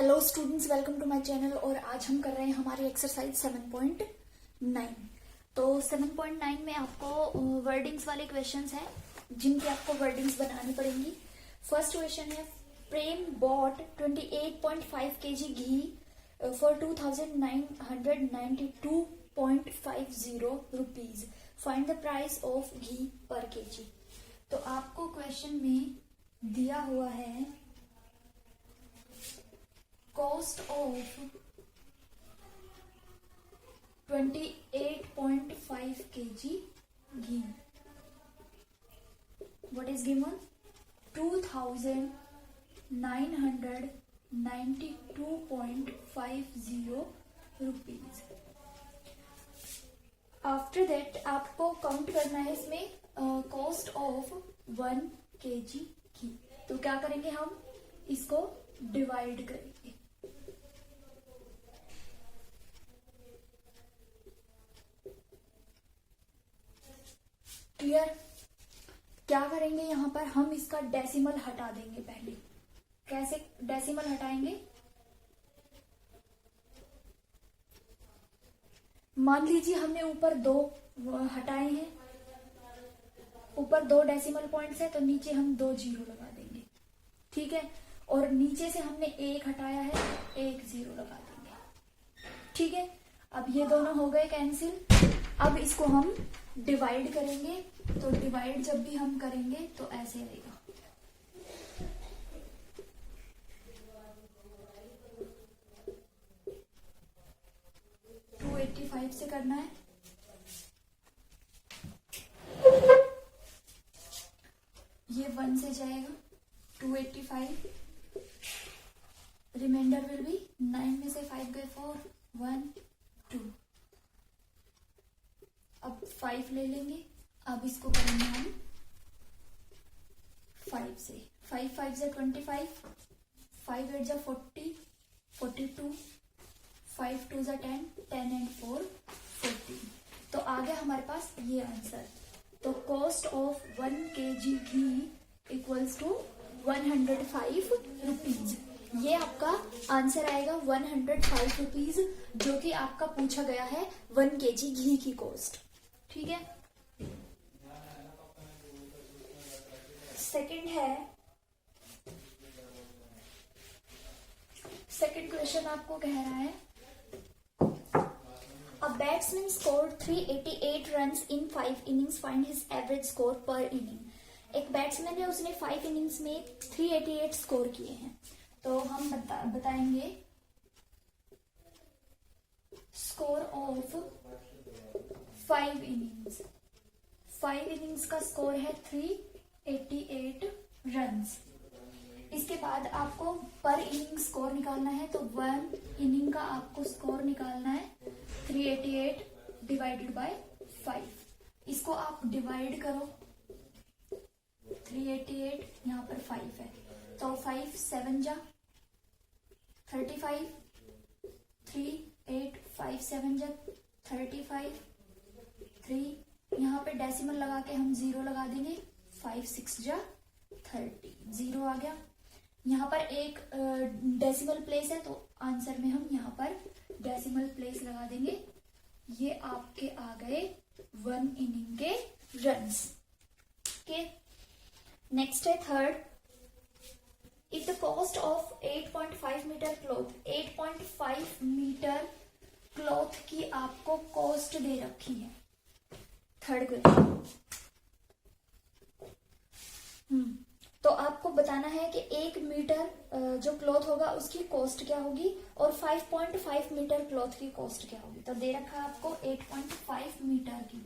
Hello students, welcome to my channel. और आज हम कर रहे हैं हमारी एक्सरसाइज 7.9। तो 7.9 में आपको वर्डिंग्स वाले क्वेश्चंस हैं जिनकी आपको वर्डिंग्स बनानी पड़ेंगी। फर्स्ट क्वेश्चन है, Prem bought 28.5 kg ghee for 2992.50 rupees. Find the price of ghee per KG. तो आपको क्वेश्चन में दिया हुआ है cost of 28.5 kg ghee. What is given? 2992.50 rupees. After that आपको काउंट करना है इसमें कॉस्ट ऑफ 1 kg घी। तो क्या करेंगे, हम इसको डिवाइड करेंगे। क्लियर? क्या करेंगे, यहां पर हम इसका डेसिमल हटा देंगे। पहले कैसे डेसिमल हटाएंगे? मान लीजिए हमने ऊपर 2 हटाए हैं, ऊपर 2 डेसिमल पॉइंट्स है तो नीचे हम 2 जीरो लगा देंगे। ठीक है, और नीचे से हमने 1 हटाया है, 1 जीरो लगा देंगे। ठीक है, अब ये दोनों हो गए कैंसिल। अब इसको हम डिवाइड करेंगे। तो डिवाइड जब भी हम करेंगे तो ऐसे रहेगा। टू 85 से करना है। ये 1 से जाएगा 285, रिमाइंडर विल बी 9 में से 5 गए 4, 1 2। अब 5 ले लेंगे। अब इसको करेंगे हम 5 से। 5 5 से 25, 5 8 जा 40, 42, 5 2 जा 10, 10 एंड 4 14। तो आ गया हमारे पास ये आंसर। तो कॉस्ट ऑफ 1 kg घी इक्वल्स टू 105 रुपीज। ये आपका आंसर आएगा 105 रुपीज, जो कि आपका पूछा गया है 1 kg घी की कॉस्ट। ठीक है, सेकंड है, सेकंड क्वेश्चन आपको कह रहा है, a batsman score 388 runs in 5 innings, find his average score पर इनिंग। एक बैट्समैन है, उसने 5 इनिंग्स में 388 स्कोर किए हैं। तो हम बताएंगे स्कोर ऑफ 5 इनिंग्स। 5 इनिंग्स का स्कोर है 388 रन्स। इसके बाद आपको पर इनिंग स्कोर निकालना है। तो 1 इनिंग का आपको स्कोर निकालना है 388 डिवाइडेड बाय 5। इसको आप डिवाइड करो। 388 यहाँ पर 5 है, तो 5 7 जा 35, 3 8 5 7 जा 35, 3 यहाँ पे डेसिमल लगा के हम 0 लगा देंगे। 5 6 जा 30, 0 आ गया। यहाँ पर एक डेसिमल प्लेस है, तो आंसर में हम यहाँ पर डेसिमल प्लेस लगा देंगे। ये आपके आ गए 1 इनिंग के रन्स के। नेक्स्ट है third, if the cost of 8.5 metre cloth, 8.5 metre cloth की आपको कॉस्ट दे रखी है। थर्ड क्वेश्चन, तो आपको बताना है कि 1 मीटर जो क्लॉथ होगा उसकी कॉस्ट क्या होगी और 5.5 मीटर क्लॉथ की कॉस्ट क्या होगी। तो दे रखा है आपको 8.5 मीटर की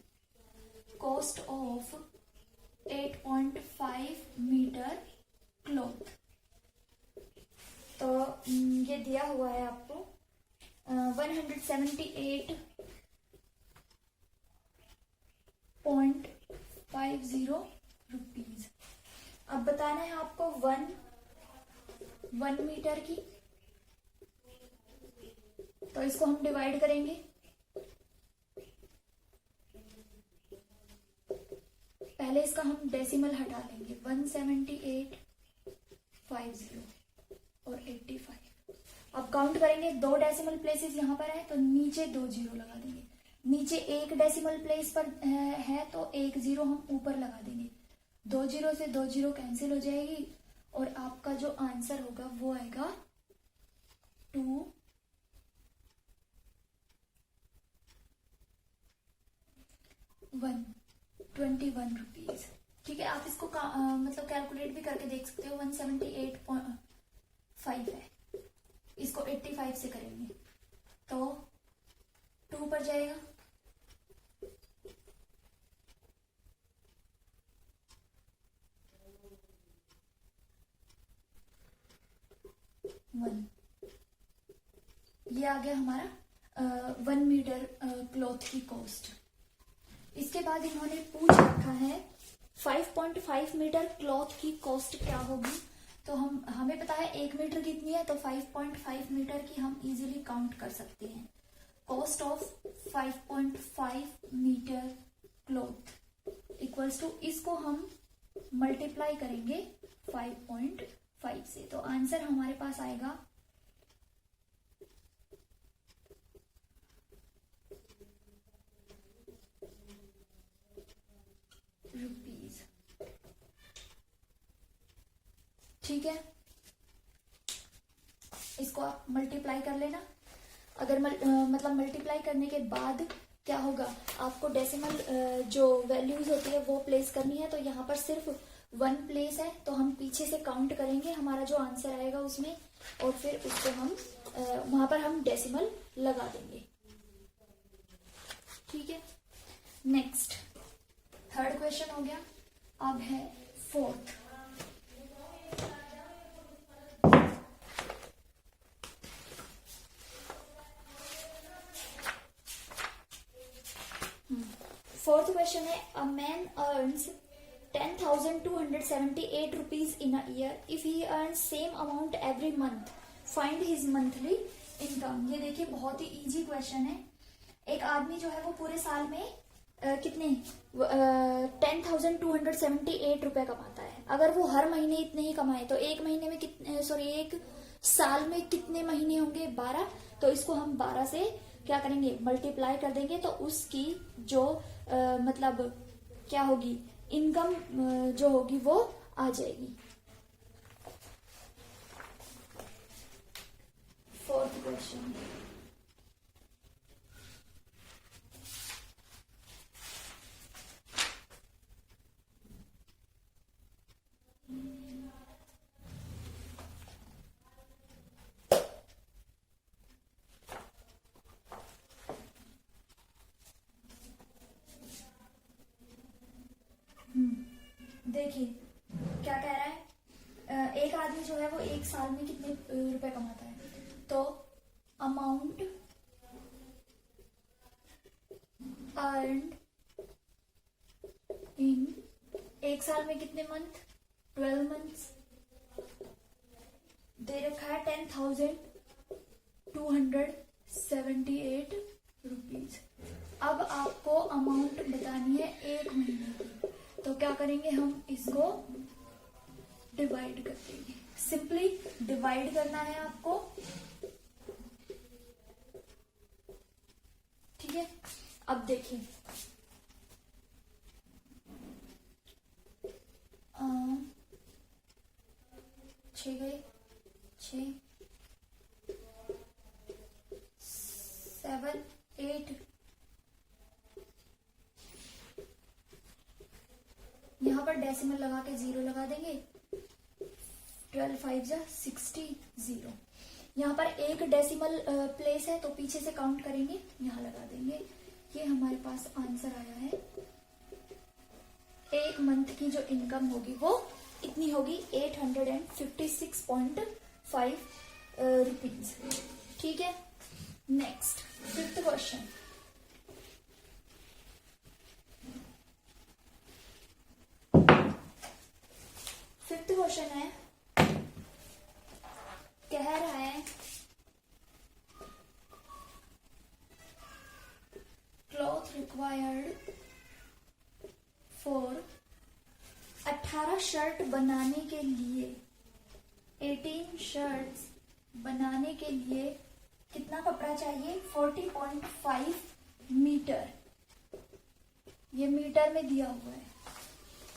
कॉस्ट ऑफ 8.5 मीटर क्लॉथ। तो ये दिया हुआ है आपको 178.50 रुपीज। अब बताना है आपको 1 मीटर की। तो इसको हम डिवाइड करेंगे। पहले इसका हम डेसिमल हटा लेंगे। 178.50 और 85। अब काउंट करेंगे, 2 डेसिमल प्लेसेस यहाँ पर है तो नीचे 2 जीरो लगा देंगे, नीचे 1 डेसिमल प्लेस पर है तो 1 जीरो हम ऊपर लगा देंगे, 2 जीरो से 2 जीरो कैंसिल हो जाएगी और आपका जो आंसर होगा वो आएगा 21 रुपीज। ठीक है, आप इसको मतलब कैलकुलेट भी करके देख सकते हो, 178.5 है, इसको 85 से करेंगे तो 2 पर जाएगा, ये आ गया हमारा 1 मीटर क्लॉथ की कॉस्ट। इसके बाद इन्होंने पूछ रखा है 5.5 मीटर क्लॉथ की कॉस्ट क्या होगी, तो हमें पता है 1 मीटर कितनी है, तो 5.5 मीटर की हम इजीली काउंट कर सकते हैं। Cost of 5.5 metre cloth equals to, इसको हम मल्टीप्लाई करेंगे 5.5 से, तो आंसर हमारे पास आएगा रुपीज। ठीक है, इसको आप मल्टीप्लाई कर लेना। अगर मतलब मल्टीप्लाई करने के बाद क्या होगा, आपको डेसिमल जो वैल्यूज होती है वो प्लेस करनी है, तो यहाँ पर सिर्फ 1 प्लेस है तो हम पीछे से काउंट करेंगे हमारा जो आंसर आएगा उसमें, और फिर उसको हम वहां पर हम डेसिमल लगा देंगे। ठीक है, नेक्स्ट 3rd क्वेश्चन हो गया, अब है 4th। फोर्थ क्वेश्चन है, a man earns 10,278 rupees in a year, if he earn same amount every month, find his monthly income. ये देखिए बहुत ही इजी क्वेश्चन है। एक आदमी जो है वो पूरे साल में कितने 10,278 रुपए कमाता है। अगर वो हर महीने इतने ही कमाए तो एक महीने में कितने, सॉरी एक साल में कितने महीने होंगे, 12। तो इसको हम 12 से क्या करेंगे, मल्टीप्लाई कर देंगे, तो उसकी जो मतलब क्या होगी, इनकम जो होगी वो आ जाएगी। 4th क्वेश्चन, देखिए क्या कह रहा है, एक आदमी जो है वो एक साल में कितने रुपए कमाता है, तो अमाउंट अर्न्ड इन, एक साल में कितने मंथ, 12 मंथ्स, दे रखा है 10,278 रुपीज। अब आपको अमाउंट बतानी है एक महीने की, तो क्या करेंगे, हम इसको डिवाइड कर देंगे, सिंपली डिवाइड करना है आपको। ठीक है, अब देखिए 6 गए, 6 7 8, यहाँ पर डेसिमल लगा के 0 लगा देंगे, 12 5 जा 60 0। यहाँ पर एक डेसिमल प्लेस है तो पीछे से काउंट करेंगे, यहाँ लगा देंगे। ये हमारे पास आंसर आया है, एक मंथ की जो इनकम होगी वो इतनी होगी 856.5 रुपीज। ठीक है, नेक्स्ट 5th क्वेश्चन, है, कह रहा है क्लॉथ रिक्वायर्ड फॉर 18 शर्ट बनाने के लिए 18 शर्ट्स बनाने के लिए कितना कपड़ा चाहिए? 40.5 मीटर। ये मीटर में दिया हुआ है,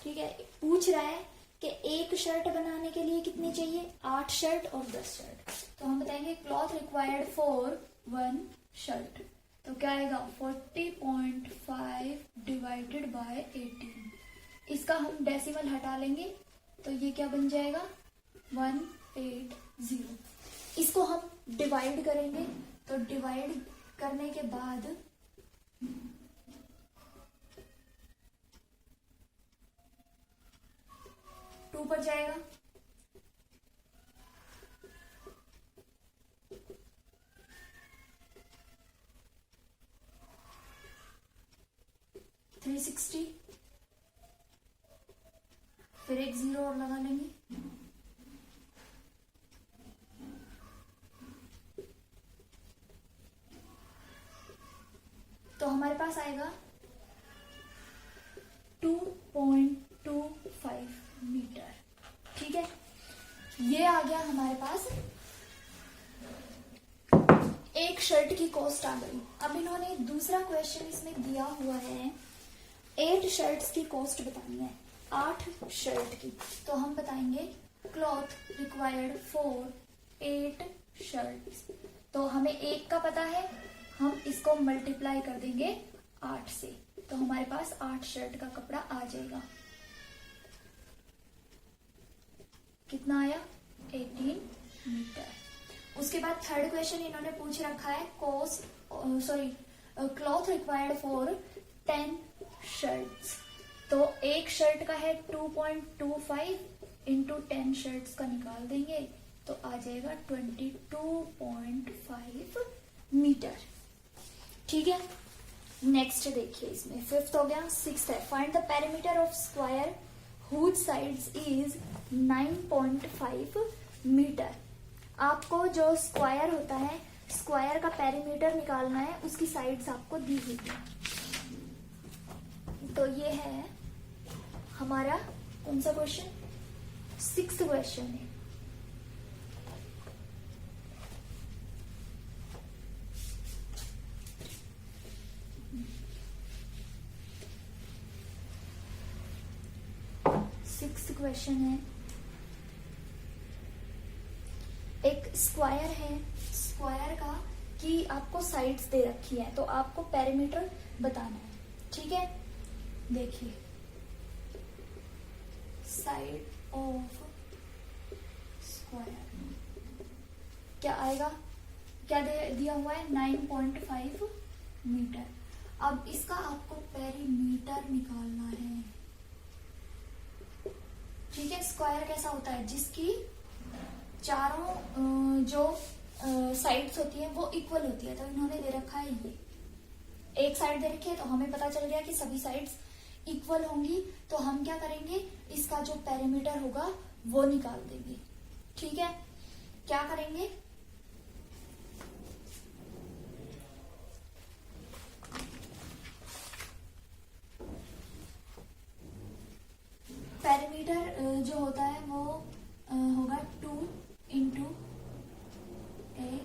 ठीक है। पूछ रहा है कि एक शर्ट बनाने के लिए कितनी चाहिए? 8 शर्ट और 10 शर्ट। तो हम बताएंगे क्लॉथ रिक्वायर्ड फॉर 1 शर्ट। तो क्या आएगा? 40.5 डिवाइडेड बाय 18। इसका हम डेसिमल हटा लेंगे तो ये क्या बन जाएगा? 180। इसको हम डिवाइड करेंगे तो डिवाइड करने के बाद 2 पर जाएगा। $360, फिर एक 0 और लगा लेंगे। तो हमारे पास आएगा 2.25 मीटर, ठीक है। ये आ गया हमारे पास, एक शर्ट की कॉस्ट आ गई। अब इन्होंने दूसरा क्वेश्चन इसमें दिया हुआ है, 8 शर्ट्स की कॉस्ट बतानी है, 8 शर्ट की। तो हम बताएंगे क्लॉथ रिक्वायर्ड फॉर 8 शर्ट्स। तो हमें 1 का पता है, हम इसको मल्टीप्लाई कर देंगे 8 से, तो हमारे पास 8 शर्ट का कपड़ा आ जाएगा। कितना आया? 18 मीटर। उसके बाद थर्ड क्वेश्चन इन्होंने पूछ रखा है क्लॉथ रिक्वायर्ड फॉर 10 शर्ट्स। तो एक शर्ट का है 2.25 इंटू 10 शर्ट्स का निकाल देंगे तो आ जाएगा 22.5 मीटर, ठीक है। नेक्स्ट देखिए, इसमें 5th हो गया। 6th है, find the perimeter of square whose sides is 9.5 metre. आपको जो स्क्वायर होता है, स्क्वायर का पेरीमीटर निकालना है, उसकी साइड्स आपको दी हुई है। तो ये है हमारा कौन सा क्वेश्चन? 6th क्वेश्चन है। क्वेश्चन है, एक स्क्वायर है, स्क्वायर का कि आपको साइड्स दे रखी है, तो आपको पेरीमीटर बताना है, ठीक है। देखिए, साइड ऑफ स्क्वायर क्या आएगा? क्या दिया हुआ है? 9.5 मीटर। अब इसका आपको पेरीमीटर निकालना है, ठीक है। स्क्वायर कैसा होता है? जिसकी चारों जो साइड्स होती है वो इक्वल होती है। तो इन्होंने दे रखा है, ये एक साइड दे रखी है, तो हमें पता चल गया कि सभी साइड्स इक्वल होंगी। तो हम क्या करेंगे, इसका जो पेरीमीटर होगा वो निकाल देंगे, ठीक है। क्या करेंगे, पेरीमीटर जो होता है वो होगा 2 इंटू ए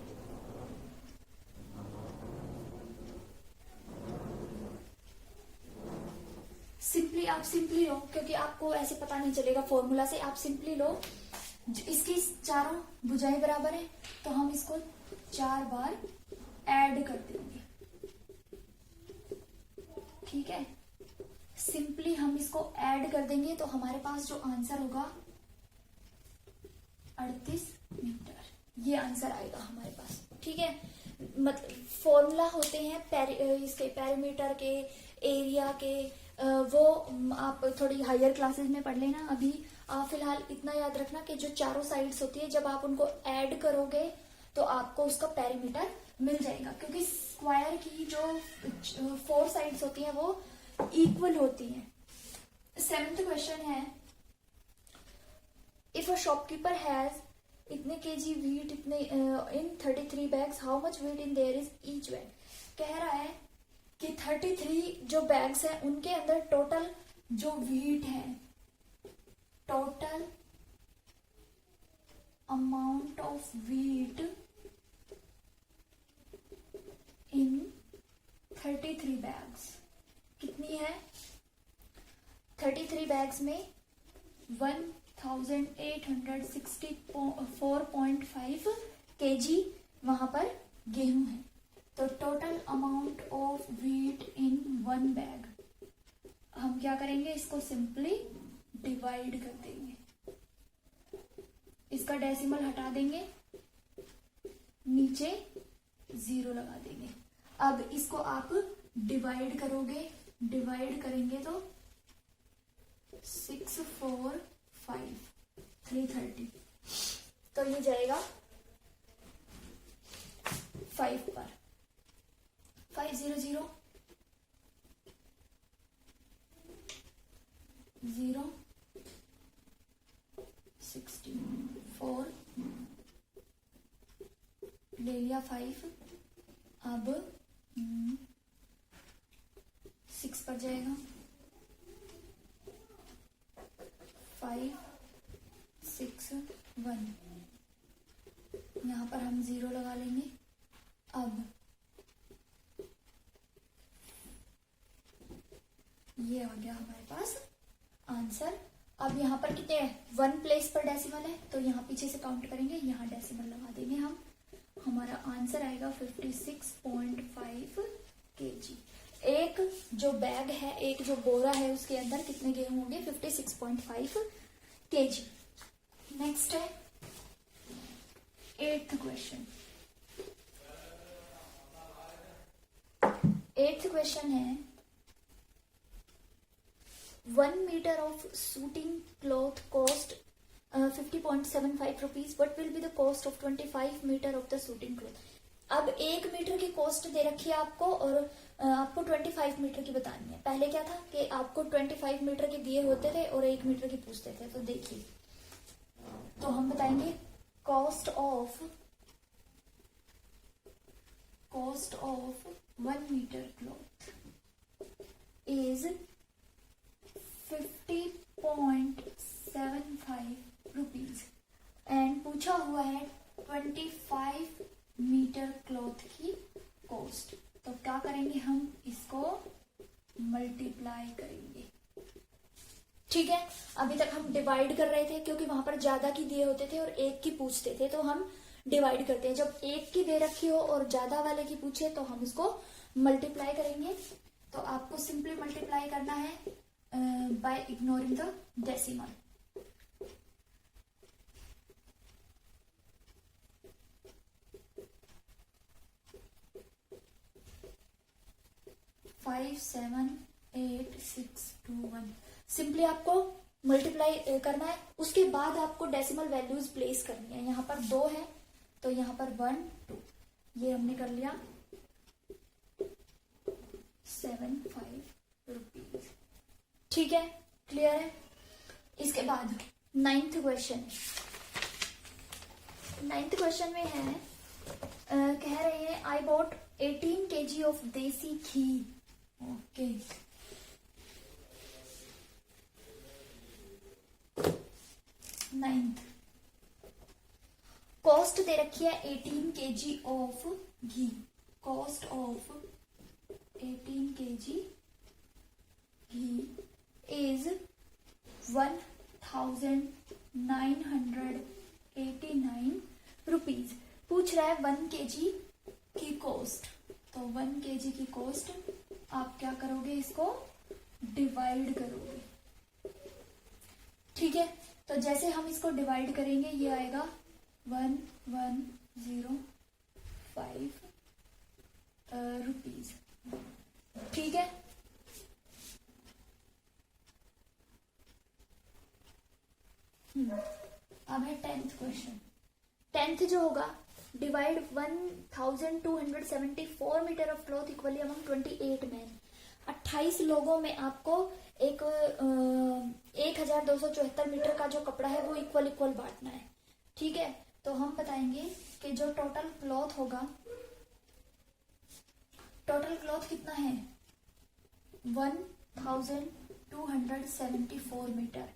सिंपली, आप सिंपली लो क्योंकि आपको ऐसे पता नहीं चलेगा फॉर्मूला से। आप सिंपली लो, इसकी चारों भुजाएं बराबर है तो हम इसको 4 बार ऐड कर देंगे, ठीक है। सिंपली हम इसको ऐड कर देंगे तो हमारे पास जो आंसर होगा 38 मीटर, ये आंसर आएगा हमारे पास, ठीक है। मतलब फॉर्मूला होते हैं इसके पेरीमीटर के, एरिया के, वो आप थोड़ी हायर क्लासेस में पढ़ लेना। अभी आप फिलहाल इतना याद रखना कि जो चारों साइड्स होती है, जब आप उनको ऐड करोगे तो आपको उसका पेरीमीटर मिल जाएगा, क्योंकि स्क्वायर की जो 4 साइड्स होती हैं वो इक्वल होती हैं। 7th क्वेश्चन है, इफ अ शॉपकीपर हैज इतने केजी वीट इतने इन 33 bags, how much wheat in their is each bag. कह रहा है कि 33 जो बैग्स हैं उनके अंदर टोटल जो वीट है, total amount of wheat in 33 bags. कितनी है? 33 बैग्स में 1864.5 kg वहां पर गेहूं है। तो total amount of wheat in 1 bag, हम क्या करेंगे, इसको सिंपली डिवाइड कर देंगे, इसका डेसिमल हटा देंगे, नीचे 0 लगा देंगे। अब इसको आप डिवाइड करोगे, डिवाइड करेंगे तो 6 4 5 330, तो ये जाएगा 5 पर, 500 0 64 ले लिया 5, अब 6 पर जाएगा, 5 6 1, यहाँ पर हम 0 लगा लेंगे। अब ये आ गया हमारे पास आंसर। अब यहाँ पर कितने हैं, 1 प्लेस पर डेसिमल है, तो यहाँ पीछे से काउंट करेंगे, यहाँ डेसिमल लगा देंगे हम, हमारा आंसर आएगा 56.5 kg। एक जो बैग है, एक जो बोरा है, उसके अंदर कितने गेहूं होंगे, 56.5 kg। नेक्स्ट है 8th क्वेश्चन। 8th क्वेश्चन है 1 meter of suiting cloth cost 50.75 rupees. What will be the cost of 25 meter of the suiting cloth? अब 1 मीटर की कॉस्ट दे रखी है आपको और आपको 25 मीटर की बतानी है। पहले क्या था कि आपको 25 मीटर के दिए होते थे और 1 मीटर की पूछते थे। तो देखिए, तो हम बताएंगे cost of 1 metre cloth is 50.75 rupees and पूछा हुआ है 25 मीटर क्लॉथ की कॉस्ट। तो क्या करेंगे, हम इसको मल्टीप्लाई करेंगे। ठीक है, अभी तक हम डिवाइड कर रहे थे क्योंकि वहां पर ज्यादा की दिए होते थे और 1 की पूछते थे, तो हम डिवाइड करते हैं। जब 1 की दे रखी हो और ज्यादा वाले की पूछे तो हम इसको मल्टीप्लाई करेंगे। तो आपको सिंपली मल्टीप्लाई करना है by ignoring the decimal. Five 7 8 6 2 1 simply आपको मल्टीप्लाई करना है। उसके बाद आपको डेसिमल वैल्यूज प्लेस करनी है। यहाँ पर 2 है तो यहाँ पर 1 2, ये हमने कर लिया 75 रुपीज। ठीक है, क्लियर है। इसके बाद 9th क्वेश्चन। 9th क्वेश्चन में है कह रहे हैं आई बॉट 18 kg ऑफ देसी घी। ओके, 9th कॉस्ट दे रखी है 18 kg of ghee. Cost of 18 kg ghee is 1989 rupees. पूछ रहा है 1 kg की कॉस्ट। तो 1 kg की कॉस्ट आप क्या करोगे, इसको डिवाइड करोगे। ठीक है, तो जैसे हम इसको डिवाइड करेंगे ये आएगा 1105 रुपीज। ठीक है, अब है 10th क्वेश्चन। 10th जो होगा, divide 1274 metre of cloth equally among 28 man. 28 लोगों में आपको एक 1274 मीटर का जो कपड़ा है वो इक्वल बांटना है। ठीक है, तो हम बताएंगे कि जो टोटल क्लॉथ होगा, टोटल क्लॉथ कितना है 1274 मीटर।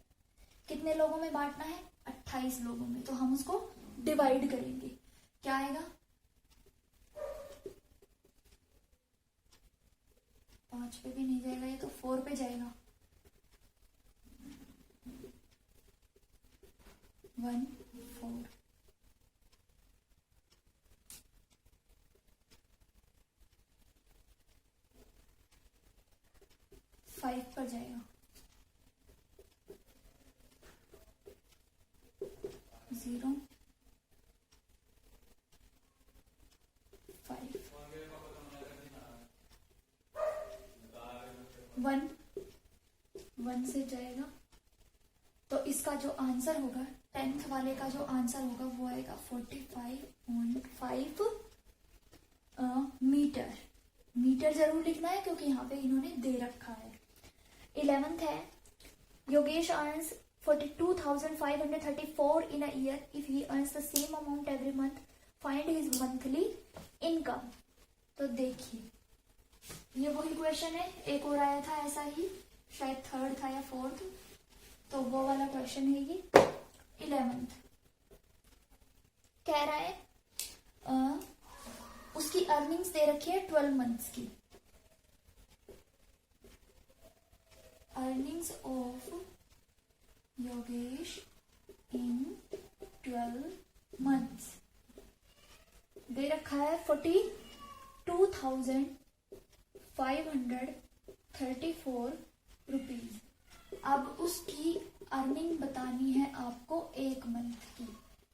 कितने लोगों में बांटना है, 28 लोगों में। तो हम उसको डिवाइड करेंगे। क्या आएगा? 5 पे भी नहीं जाएगा, ये तो 4 पे जाएगा। 1 4 5 पर जाएगा। 0 5 1 से जाएगा। तो इसका जो आंसर होगा 10th वाले का जो आंसर होगा वो आएगा 45.5 मीटर। मीटर जरूर लिखना है क्योंकि यहाँ पे इन्होंने दे रखा है। 11th है, Yogesh earns 42,534 in a year. If he earns the same amount every month, find his monthly income. तो देखिए ये वही क्वेश्चन है, एक और आया था ऐसा ही, शायद 3rd था या 4th, तो वो वाला क्वेश्चन है ये। 11th कह रहा है उसकी अर्निंग्स दे रखी है 12 मंथ्स की। Earnings of Yogesh in 12 months they रखा है 42,534 रुपीज। अब उसकी अर्निंग बतानी है आपको 1 मंथ की,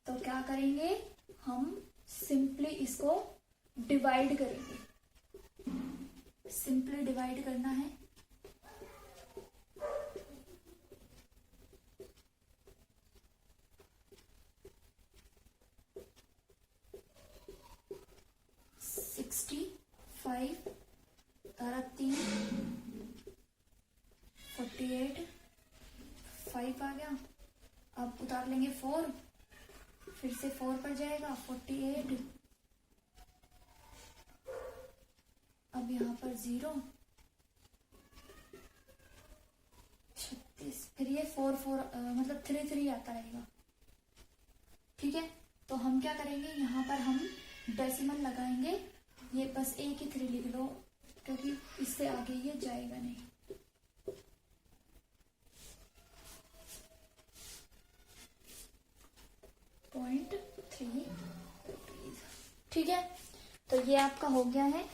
तो क्या करेंगे हम? सिंपली इसको डिवाइड करेंगे। सिंपली डिवाइड करना है। तारा 3 48 5 आ गया। अब उतार लेंगे 4, फिर से 4 पर जाएगा 48। अब यहाँ पर 0 36, फिर ये 4 मतलब 3 3 आता रहेगा। ठीक है, तो हम क्या करेंगे, यहाँ पर हम डेसिमल लगाएंगे। ये बस एक ही 3 लिख लो क्योंकि इससे आगे ये जाएगा नहीं। .3 ठीक है, तो ये आपका हो गया है।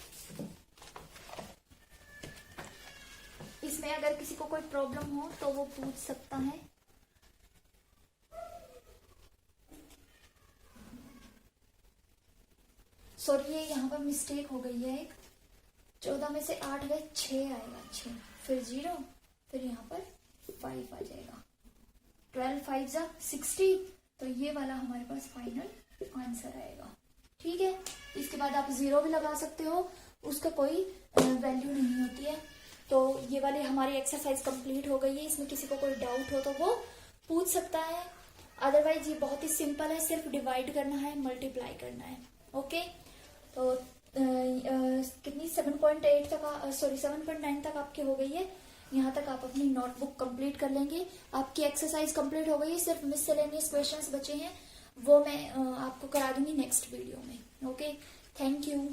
इसमें अगर किसी को कोई प्रॉब्लम हो तो वो पूछ सकता है। सॉरी, ये यहाँ पर मिस्टेक हो गई है एक। 14 में से 8 गए, 6 आएगा, 6 फिर 0, फिर यहाँ पर 5 आ जाएगा। 12 5 जा 60, तो ये वाला हमारे पास फाइनल आंसर आएगा। ठीक है, इसके बाद आप 0 भी लगा सकते हो, उसका कोई वैल्यू नहीं होती है। तो ये वाली हमारी एक्सरसाइज कंप्लीट हो गई है। इसमें किसी को कोई डाउट हो तो वो पूछ सकता है। अदरवाइज ये बहुत ही सिंपल है, सिर्फ डिवाइड करना है, मल्टीप्लाई करना है। ओके, तो कितनी 7.8 तक, सॉरी 7.9 तक आपकी हो गई है। यहाँ तक आप अपनी नोटबुक कंप्लीट कर लेंगे। आपकी एक्सरसाइज कंप्लीट हो गई है, सिर्फ मिसलेनियस क्वेश्चंस बचे हैं, वो मैं आपको करा दूंगी नेक्स्ट वीडियो में। Okay, thank you.